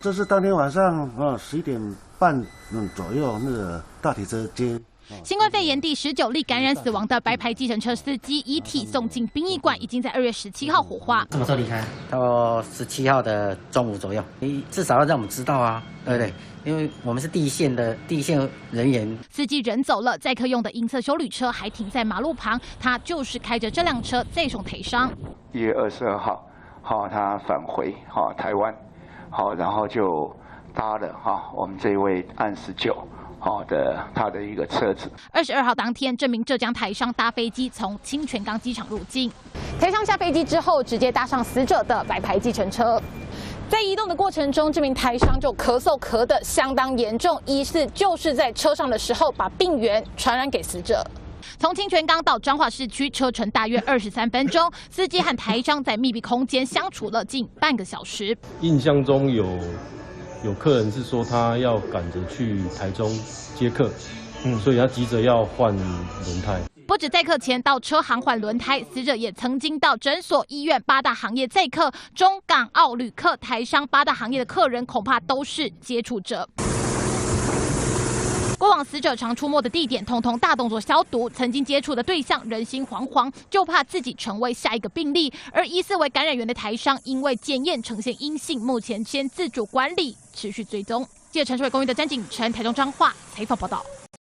这是当天晚上11点半左右，那个大体车接。 新冠肺炎第19例感染死亡的白牌计程车司机遗体送进殡仪馆，已经在2月17号火化。什么时候离开？到17号的中午左右。你至少要让我们知道啊，对不对？因为我们是第一线人员。司机人走了，载客用的银色休旅车还停在马路旁，他就是开着这辆车载送台商。1月22号，他返回台湾，然后就搭了我们这位案19。 他的一个车子。22号当天，这名浙江台商搭飞机从清泉岗机场入境。台商下飞机之后，直接搭上死者的白牌计程车。在移动的过程中，这名台商就咳嗽得相当严重，疑似就是在车上的时候把病源传染给死者。 从清泉岗到彰化市区，车程大约23分钟。司机和台商在密闭空间相处了近半个小时。印象中有客人是说他要赶着去台中接客，所以他急着要换轮胎。不止载客前到车行换轮胎，死者也曾经到诊所、医院8大行业载客。中港澳旅客、台商8大行业的客人，恐怕都是接触者。 过往死者常出没的地点，统统大动作消毒。曾经接触的对象，人心惶惶，就怕自己成为下一个病例。而疑似为感染源的台商，因为检验呈现阴性，目前先自主管理，持续追踪。记者陈世伟公寓的詹景成，台中彰化采访报道。